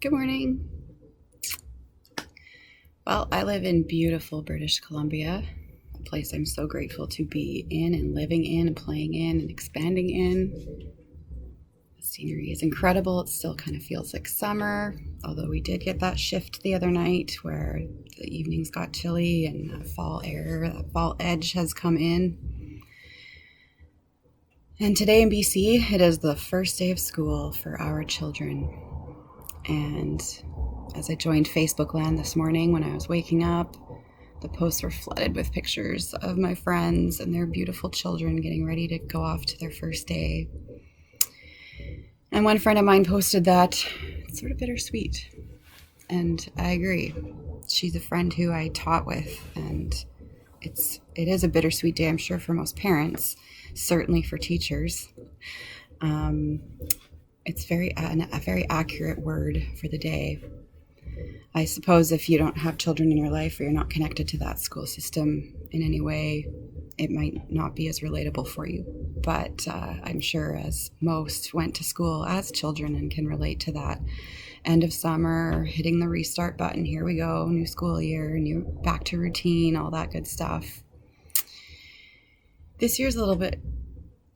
Good morning. Well, I live in beautiful British Columbia, a place I'm so grateful to be in and living in and playing in and expanding in. The scenery is incredible. It still kind of feels like summer, although we did get that shift the other night where the evenings got chilly and that fall air, that fall edge has come in. And today in BC, it is the first day of school for our children. And as I joined Facebook land this morning when I was waking up, the posts were flooded with pictures of my friends and their beautiful children getting ready to go off to their first day. And one friend of mine posted that it's sort of bittersweet. And I agree. She's a friend who I taught with, and it is a bittersweet day, I'm sure, for most parents, certainly for teachers. It's a very accurate word for the day. I suppose if you don't have children in your life or you're not connected to that school system in any way, it might not be as relatable for you. But I'm sure as most went to school as children and can relate to that end of summer, hitting the restart button, here we go, new school year, new back to routine, all that good stuff. This year's a little bit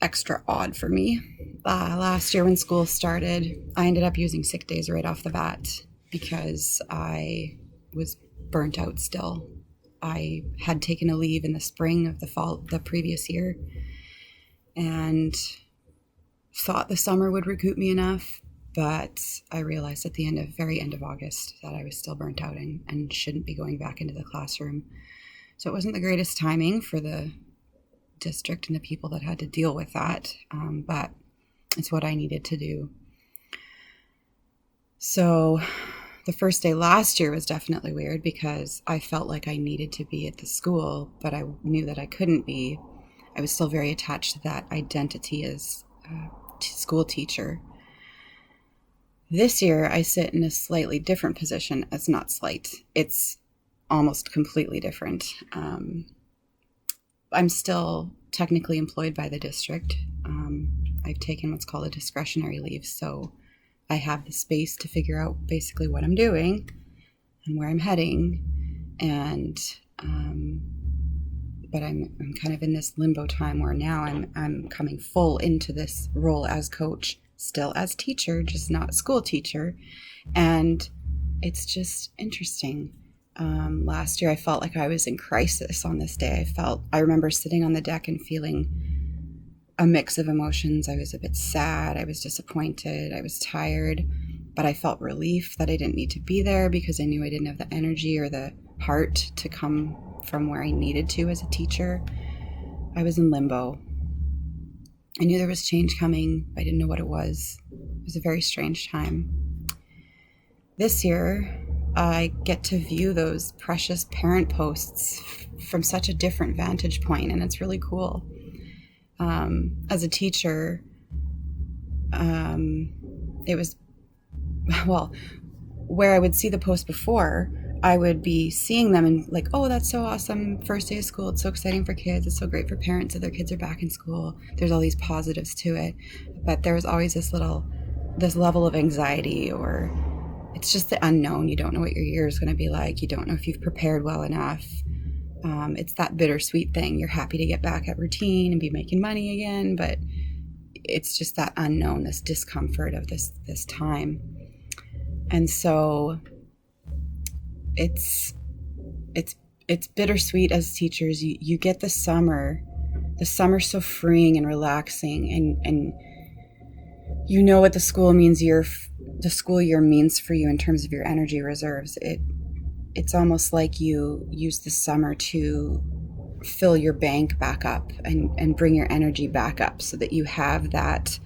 extra odd for me. Last year when school started, I ended up using sick days right off the bat because I was burnt out still. I had taken a leave in the spring of the previous year and thought the summer would recoup me enough, but I realized at the very end of August that I was still burnt out and shouldn't be going back into the classroom. So it wasn't the greatest timing for the district and the people that had to deal with that, but it's what I needed to do. So the first day last year was definitely weird because I felt like I needed to be at the school, but I knew that I couldn't be. I was still very attached to that identity as a school teacher. This year I sit in a slightly different position. It's not slight. It's almost completely different. I'm still technically employed by the district. I've taken what's called a discretionary leave, so I have the space to figure out basically what I'm doing and where I'm heading, and but I'm kind of in this limbo time where now I'm coming full into this role as coach, still as teacher, just not school teacher, and it's just interesting. Last year I felt like I was in crisis on this day. I remember sitting on the deck and feeling a mix of emotions. I was a bit sad, I was disappointed, I was tired, but I felt relief that I didn't need to be there because I knew I didn't have the energy or the heart to come from where I needed to as a teacher. I was in limbo. I knew there was change coming, but I didn't know what it was. It was a very strange time. This year, I get to view those precious parent posts from such a different vantage point, and it's really cool. As a teacher, it was, well, where I would see the post before, I would be seeing them and like, oh, that's so awesome. First day of school. It's so exciting for kids. It's so great for parents that their kids are back in school. There's all these positives to it. But there was always this level of anxiety, or it's just the unknown. You don't know what your year is going to be like. You don't know if you've prepared well enough. It's that bittersweet thing. You're happy to get back at routine and be making money again, but it's just that unknown, this discomfort of this time. And so it's bittersweet as teachers. You get the summer's so freeing and relaxing, and you know what the school year means for you in terms of your energy reserves. It's almost like you use the summer to fill your bank back up and bring your energy back up so that you have that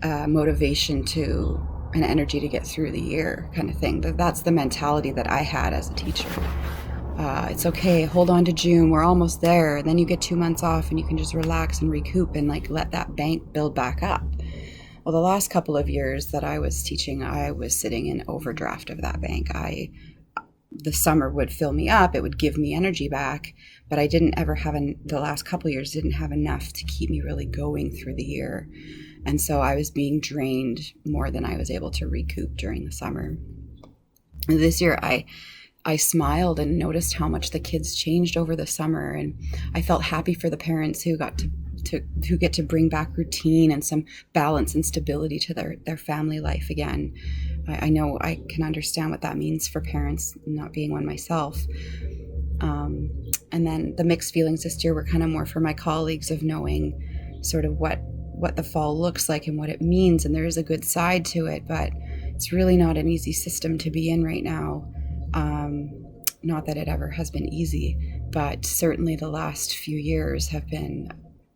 motivation and energy to get through the year kind of thing. That's the mentality that I had as a teacher. It's okay, hold on to June, we're almost there. And then you get 2 months off and you can just relax and recoup and let that bank build back up. Well, the last couple of years that I was teaching, I was sitting in overdraft of that bank. The summer would fill me up, it would give me energy back, but I didn't ever have, the last couple of years, didn't have enough to keep me really going through the year. And so I was being drained more than I was able to recoup during the summer. This year, I smiled and noticed how much the kids changed over the summer, and I felt happy for the parents who got who get to bring back routine and some balance and stability to their family life again. I know I can understand what that means for parents, not being one myself. And then the mixed feelings this year were kind of more for my colleagues, of knowing sort of what the fall looks like and what it means. And there is a good side to it, but it's really not an easy system to be in right now. Not that it ever has been easy, but certainly the last few years have been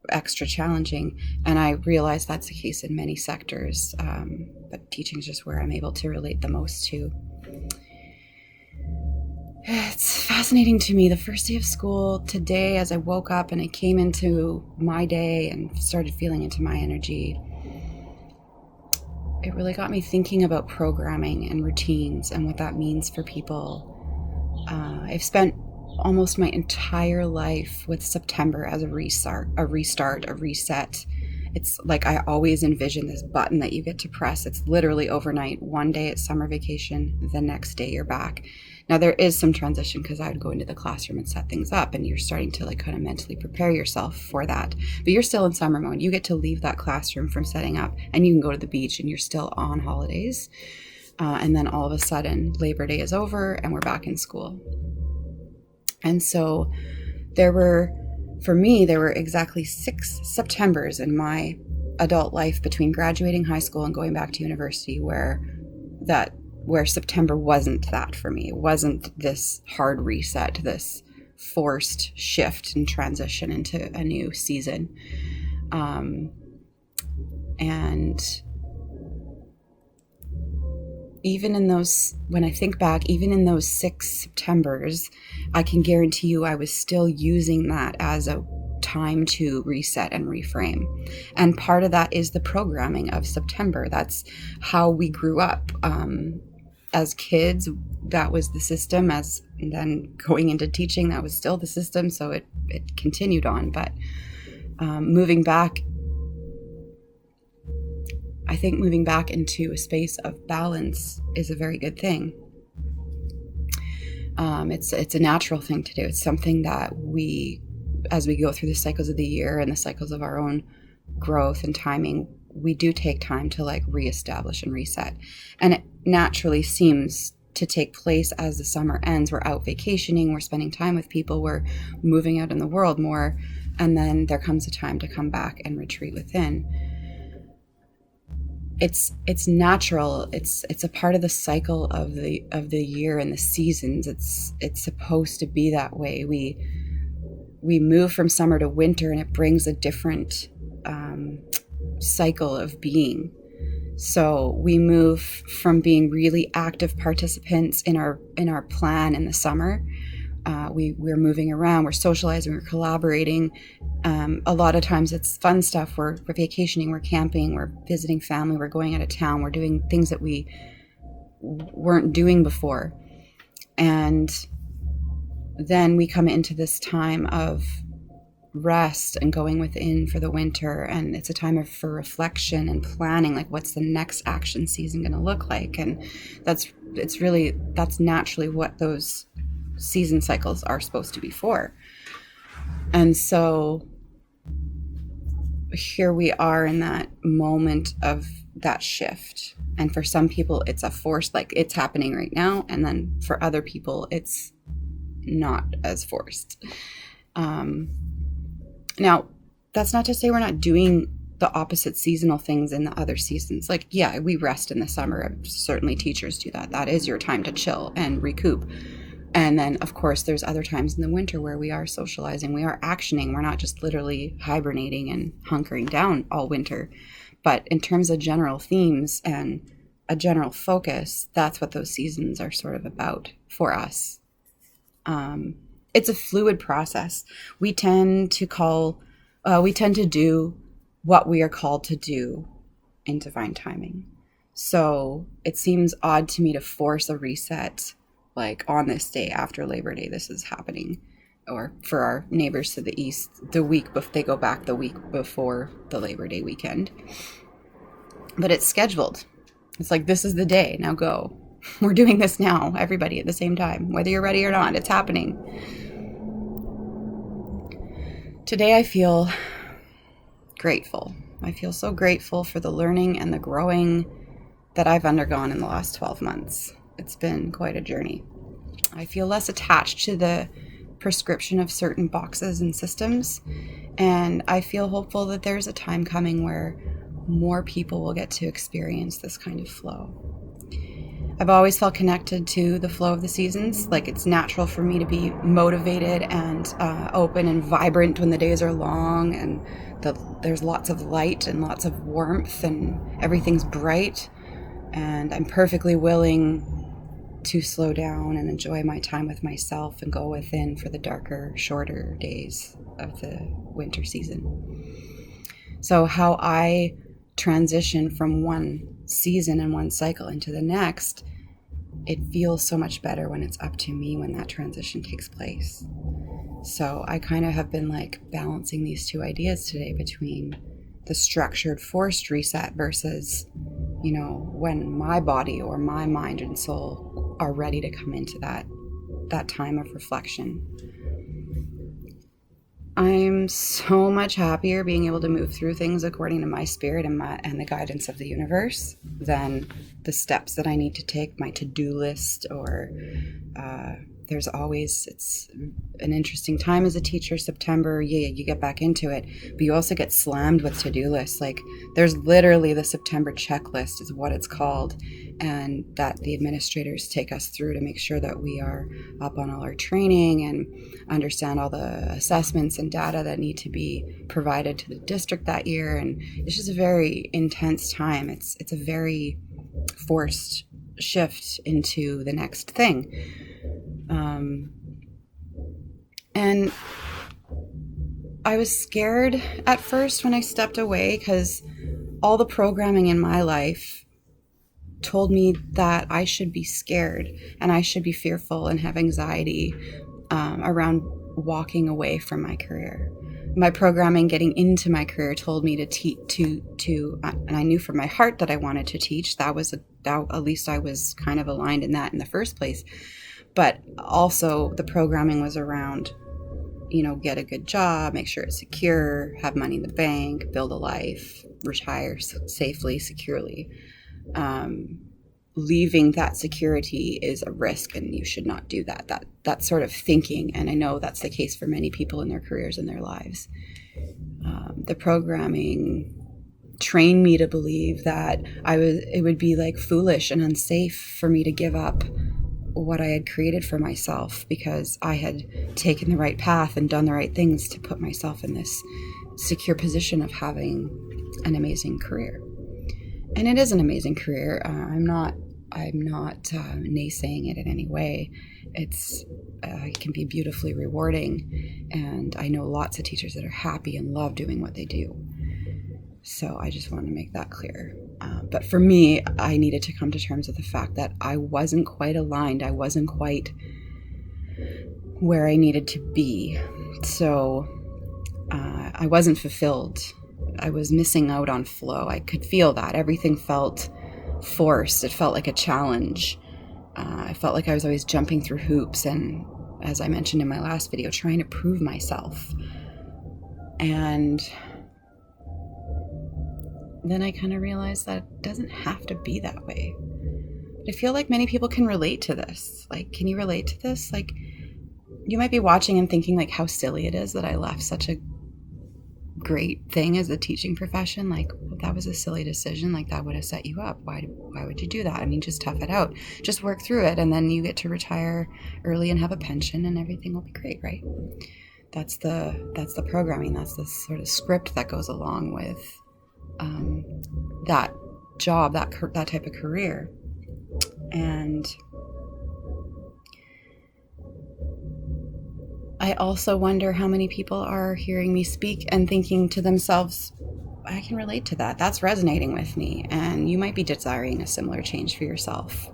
extra challenging. And I realize that's the case in many sectors, but teaching is just where I'm able to relate the most to. It's fascinating to me. The first day of school today, as I woke up and I came into my day and started feeling into my energy, it really got me thinking about programming and routines and what that means for people. I've spent almost my entire life with September as a restart, a reset. It's like I always envision this button that you get to press. It's literally overnight. One day it's summer vacation, the next day you're back. Now there is some transition because I would go into the classroom and set things up, and you're starting to like kind of mentally prepare yourself for that. But you're still in summer mode. You get to leave that classroom from setting up, and you can go to the beach, and you're still on holidays. And then all of a sudden Labor Day is over and we're back in school. And so for me, there were exactly 6 Septembers in my adult life between graduating high school and going back to university where September wasn't that for me. It wasn't this hard reset, this forced shift and transition into a new season. And even in those, when I think back, even in those 6 Septembers, I can guarantee you I was still using that as a time to reset and reframe. And part of that is the programming of September. That's how we grew up. As kids, that was the system. And then going into teaching, that was still the system. So it continued on. But moving back, I think moving back into a space of balance is a very good thing. It's a natural thing to do. It's something that as we go through the cycles of the year and the cycles of our own growth and timing, we do take time to like reestablish and reset. And it naturally seems to take place as the summer ends. We're out vacationing, we're spending time with people, we're moving out in the world more, and then there comes a time to come back and retreat within. It's natural. It's a part of the cycle of the year and the seasons. It's supposed to be that way. We move from summer to winter, and it brings a different cycle of being. So we move from being really active participants in our plan in the summer. We're moving around, we're socializing, we're collaborating. A lot of times it's fun stuff. We're vacationing, we're camping, we're visiting family, we're going out of town, we're doing things that we weren't doing before. And then we come into this time of rest and going within for the winter, and it's a time for reflection and planning, like what's the next action season going to look like. And that's naturally what those season cycles are supposed to be for. And so here we are in that moment of that shift. And for some people it's a force, like it's happening right now, and then for other people it's not as forced. Now, that's not to say we're not doing the opposite seasonal things in the other seasons. Like, yeah, we rest in the summer. Certainly teachers do that. That is your time to chill and recoup. And then, of course, there's other times in the winter where we are socializing, we are actioning. We're not just literally hibernating and hunkering down all winter. But in terms of general themes and a general focus, that's what those seasons are sort of about for us. It's a fluid process. We tend to do what we are called to do in divine timing. So it seems odd to me to force a reset, like on this day after Labor Day, this is happening. Or for our neighbors to the east, they go back the week before the Labor Day weekend. But it's scheduled. It's like, this is the day, now go. We're doing this now, everybody at the same time, whether you're ready or not. It's happening. Today I feel grateful. I feel so grateful for the learning and the growing that I've undergone in the last 12 months. It's been quite a journey. I feel less attached to the prescription of certain boxes and systems, and I feel hopeful that there's a time coming where more people will get to experience this kind of flow. I've always felt connected to the flow of the seasons. Like, it's natural for me to be motivated and open and vibrant when the days are long and there's lots of light and lots of warmth and everything's bright. And I'm perfectly willing to slow down and enjoy my time with myself and go within for the darker, shorter days of the winter season. So how I transition from one season and one cycle into the next, it feels so much better when it's up to me when that transition takes place. So I kind of have been like balancing these two ideas today between the structured forced reset versus, you know, when my body or my mind and soul are ready to come into that time of reflection. I'm so much happier being able to move through things according to my spirit and the guidance of the universe than the steps that I need to take, my to-do list, or it's an interesting time as a teacher. September, you get back into it, but you also get slammed with to-do lists. Like, there's literally the September checklist is what it's called, and that the administrators take us through to make sure that we are up on all our training and understand all the assessments and data that need to be provided to the district that year. And it's just a very intense time. It's a very forced shift into the next thing. And I was scared at first when I stepped away because all the programming in my life told me that I should be scared and I should be fearful and have anxiety around walking away from my career. My programming getting into my career told me to teach, and I knew from my heart that I wanted to teach. At least I was kind of aligned in that in the first place. But also the programming was around, you know, get a good job, make sure it's secure, have money in the bank, build a life, retire safely, securely. Leaving that security is a risk and you should not do that. That sort of thinking, and I know that's the case for many people in their careers and their lives. The programming trained me to believe that it would be like foolish and unsafe for me to give up what I had created for myself because I had taken the right path and done the right things to put myself in this secure position of having an amazing career. And it is an amazing career. I'm not naysaying it in any way. It can be beautifully rewarding, and I know lots of teachers that are happy and love doing what they do. So I just want to make that clear. But for me, I needed to come to terms with the fact that I wasn't quite aligned. I wasn't quite where I needed to be. So I wasn't fulfilled. I was missing out on flow. I could feel that. Everything felt forced. It felt like a challenge. I felt like I was always jumping through hoops and, as I mentioned in my last video, trying to prove myself. And then I kind of realized that it doesn't have to be that way. But I feel like many people can relate to this. Like, can you relate to this? Like, you might be watching and thinking like how silly it is that I left such a great thing as a teaching profession. Like, that was a silly decision. Like, that would have set you up. Why would you do that? I mean, just tough it out. Just work through it, and then you get to retire early and have a pension, and everything will be great, right? That's the programming. That's the sort of script that goes along with that job, that type of career. And I also wonder how many people are hearing me speak and thinking to themselves, I can relate to that. That's resonating with me. And you might be desiring a similar change for yourself.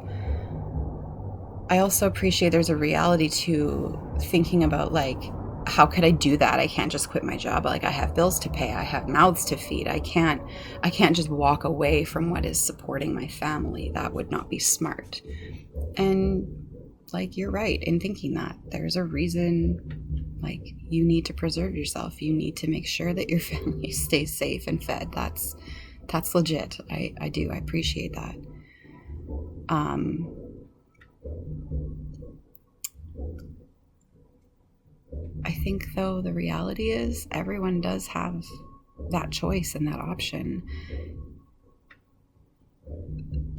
I also appreciate there's a reality to thinking about like how could I do that? I can't just quit my job. Like, I have bills to pay. I have mouths to feed. I can't just walk away from what is supporting my family. That would not be smart. And like, you're right in thinking that. There's a reason, like, you need to preserve yourself. You need to make sure that your family stays safe and fed. That's legit. I do. I appreciate that. I think, though, the reality is everyone does have that choice and that option.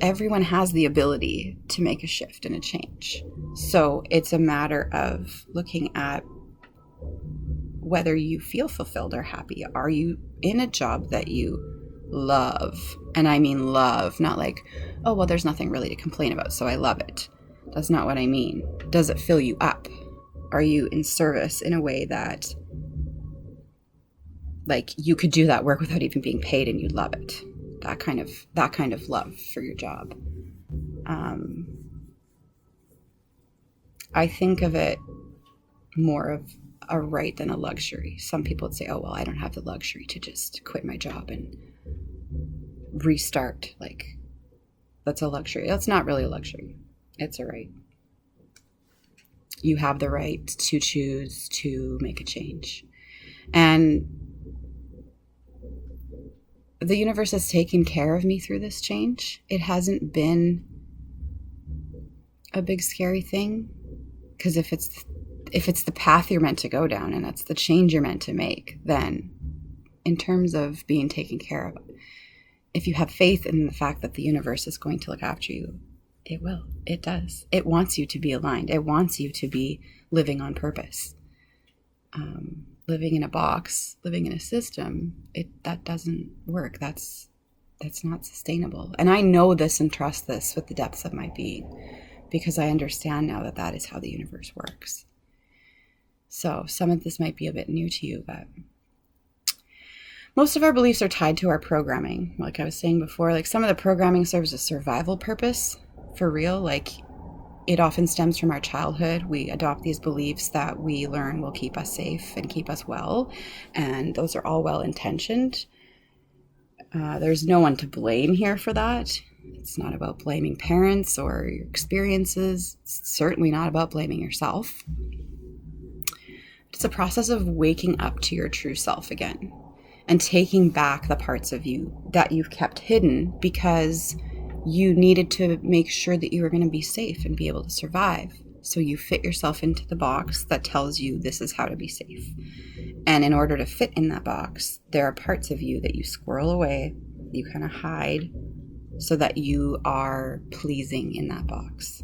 Everyone has the ability to make a shift and a change. So it's a matter of looking at whether you feel fulfilled or happy. Are you in a job that you love? And I mean love, not like, oh, well, there's nothing really to complain about, so I love it. That's not what I mean. Does it fill you up? Are you in service in a way that, like, you could do that work without even being paid and you love it? That kind of love for your job. I think of it more of a right than a luxury. Some people would say, oh, well, I don't have the luxury to just quit my job and restart. Like, that's a luxury. That's not really a luxury. It's a right. You have the right to choose to make a change. And the universe has taken care of me through this change. It hasn't been a big scary thing, because if it's the path you're meant to go down and that's the change you're meant to make, then in terms of being taken care of, if you have faith in the fact that the universe is going to look after you, it will. It does. It wants you to be aligned. It wants you to be living on purpose. Living in a box, living in a system, that doesn't work. That's not sustainable. And I know this and trust this with the depths of my being, because I understand now that that is how the universe works. So some of this might be a bit new to you, but most of our beliefs are tied to our programming. Like I was saying before, like, some of the programming serves a survival purpose, for real. Like, it often stems from our childhood. We adopt these beliefs that we learn will keep us safe and keep us well. And those are all well-intentioned. There's no one to blame here for that. It's not about blaming parents or your experiences. It's certainly not about blaming yourself. It's a process of waking up to your true self again and taking back the parts of you that you've kept hidden because you needed to make sure that you were going to be safe and be able to survive. So you fit yourself into the box that tells you this is how to be safe. And in order to fit in that box, there are parts of you that you squirrel away, you kind of hide, so that you are pleasing in that box.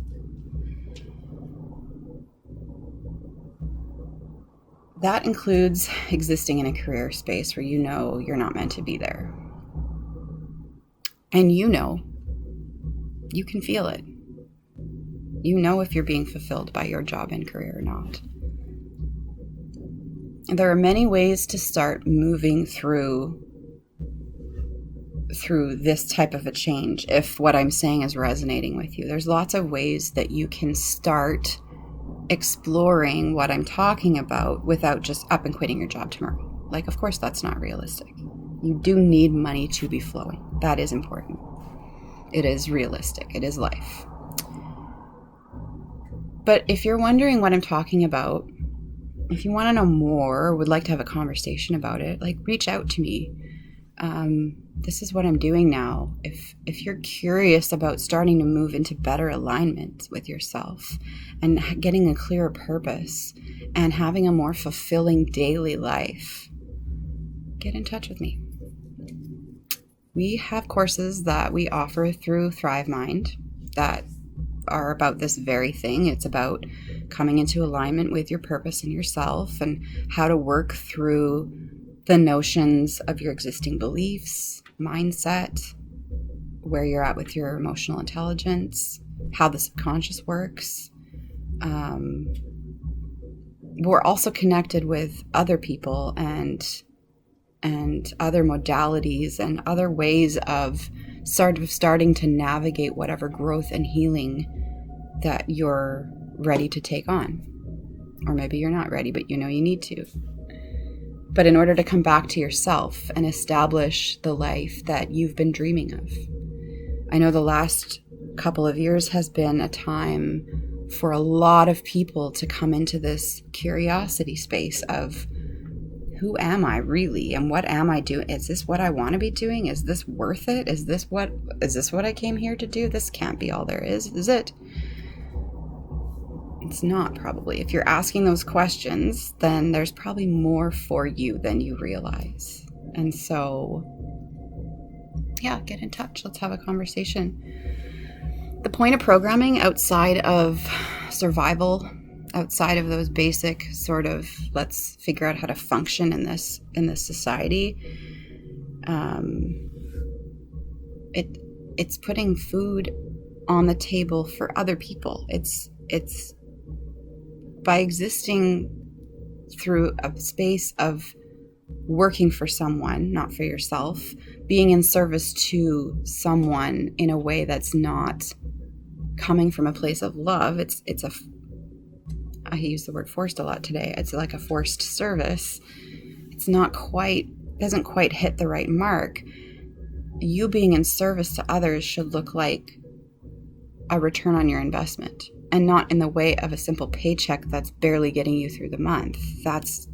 That includes existing in a career space where you know you're not meant to be there. And you know, you can feel it. You know if you're being fulfilled by your job and career or not. And there are many ways to start moving through this type of a change. If what I'm saying is resonating with you, there's lots of ways that you can start exploring what I'm talking about without just up and quitting your job tomorrow. Like, of course, that's not realistic. You do need money to be flowing. That is important. It is realistic. It is life. But if you're wondering what I'm talking about, if you want to know more or would like to have a conversation about it, like, reach out to me. This is what I'm doing now. If you're curious about starting to move into better alignment with yourself and getting a clearer purpose and having a more fulfilling daily life, get in touch with me. We have courses that we offer through Thrive Mind that are about this very thing. It's about coming into alignment with your purpose and yourself and how to work through the notions of your existing beliefs, mindset, where you're at with your emotional intelligence, how the subconscious works. We're also connected with other people and other modalities and other ways of starting to navigate whatever growth and healing that you're ready to take on. Or maybe you're not ready, but you know you need to. But in order to come back to yourself and establish the life that you've been dreaming of. I know the last couple of years has been a time for a lot of people to come into this curiosity space of, who am I really? And what am I doing? Is this what I want to be doing? Is this worth it? Is this what I came here to do? This can't be all there is it? It's not, probably. If you're asking those questions, then there's probably more for you than you realize. And so, yeah, get in touch. Let's have a conversation. The point of programming, outside of survival, outside of those basic sort of, let's figure out how to function in this society, it's putting food on the table for other people. It's by existing through a space of working for someone, not for yourself, being in service to someone in a way that's not coming from a place of love. I use the word forced a lot today. It's like a forced service. It's doesn't quite hit the right mark. You being in service to others should look like a return on your investment, and not in the way of a simple paycheck that's barely getting you through the month. That's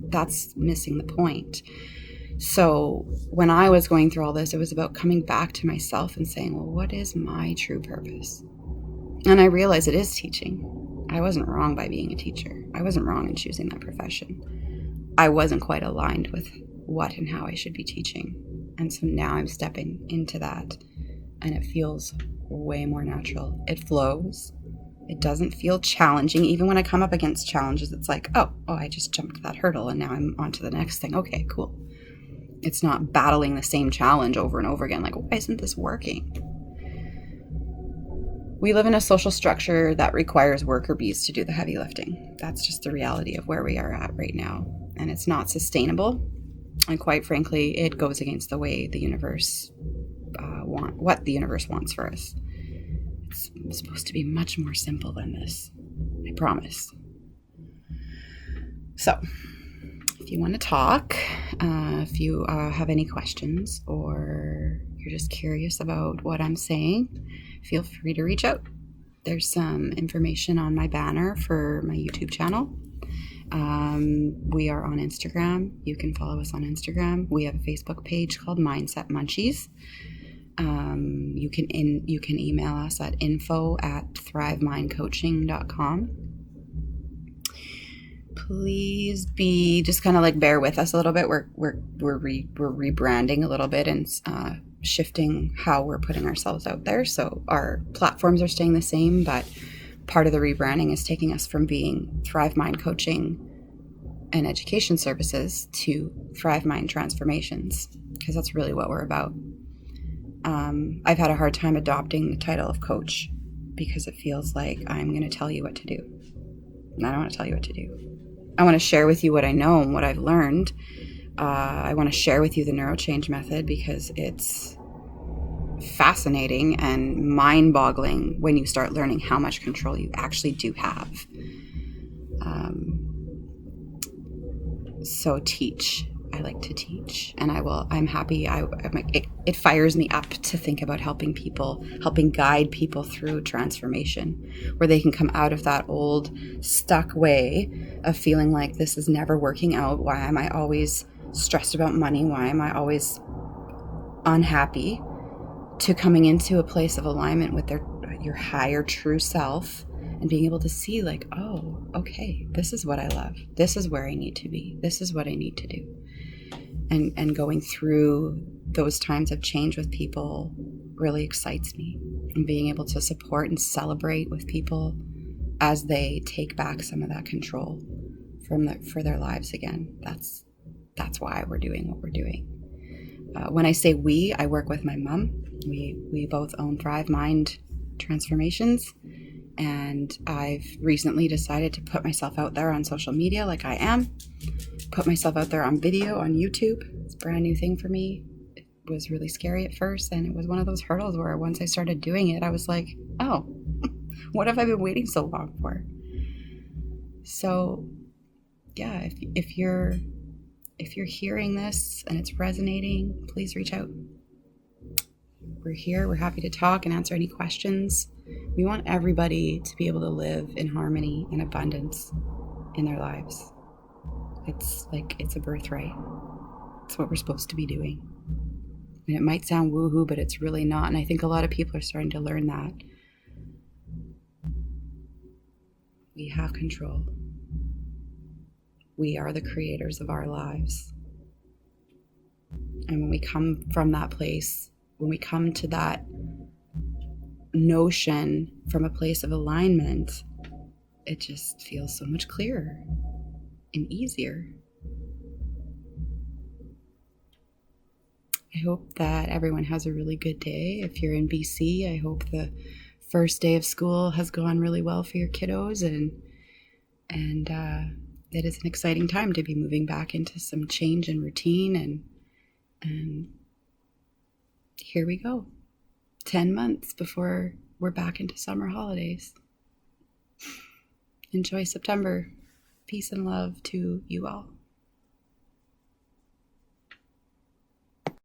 missing the point. So when I was going through all this, it was about coming back to myself and saying, well, what is my true purpose? And I realized it is teaching. I wasn't wrong by being a teacher. I wasn't wrong in choosing that profession. I wasn't quite aligned with what and how I should be teaching. And so now I'm stepping into that, and it feels way more natural. It flows. It doesn't feel challenging. Even when I come up against challenges, it's like, oh, I just jumped that hurdle and now I'm on to the next thing. Okay, cool. It's not battling the same challenge over and over again. Like, why isn't this working? We live in a social structure that requires worker bees to do the heavy lifting. That's just the reality of where we are at right now. And it's not sustainable. And quite frankly, it goes against the way the universe what the universe wants for us. It's supposed to be much more simple than this. I promise. So, if you want to talk, if you have any questions, or you're just curious about what I'm saying, feel free to reach out. There's some information on my banner for my YouTube channel. We are on Instagram. You can follow us on Instagram. We have a Facebook page called Mindset Munchies. You can email us at info@thrivemindcoaching.com. Please just kind of like bear with us a little bit. We're rebranding a little bit and shifting how we're putting ourselves out there. So our platforms are staying the same, but part of the rebranding is taking us from being Thrive Mind Coaching and Education Services to Thrive Mind Transformations, because that's really what we're about. I've had a hard time adopting the title of coach because it feels like I'm going to tell you what to do. And I don't want to tell you what to do. I want to share with you what I know and what I've learned. I want to share with you the neurochange method because it's fascinating and mind-boggling when you start learning how much control you actually do have. So teach. I like to teach, and I'm happy. It fires me up to think about helping guide people through transformation, where they can come out of that old stuck way of feeling like this is never working out. Why am I always stressed about money? Why am I always unhappy? To coming into a place of alignment with your higher true self, and being able to see like, oh, okay, this is what I love. This is where I need to be. This is what I need to do. And going through those times of change with people really excites me. And being able to support and celebrate with people as they take back some of that control for their lives again. That's why we're doing what we're doing. When I say we, I work with my mom. We both own Thrive Mind Transformations. And I've recently decided to put myself out there on social media like I am. Put myself out there on video on YouTube. It's a brand new thing for me. It was really scary at first, and it was one of those hurdles where once I started doing it, I was like, oh, what have I been waiting so long for? So yeah, if you're hearing this and it's resonating, please reach out. We're here. We're happy to talk and answer any questions. We want everybody to be able to live in harmony and abundance in their lives. It's a birthright. It's what we're supposed to be doing. And it might sound woohoo, but it's really not. And I think a lot of people are starting to learn that. We have control. We are the creators of our lives. And when we come from that place, when we come to that notion from a place of alignment, it just feels so much clearer and easier. I hope that everyone has a really good day. If you're in BC, I hope the first day of school has gone really well for your kiddos, and it is an exciting time to be moving back into some change and routine, and here we go. 10 months before we're back into summer holidays. Enjoy September. Peace and love to you all.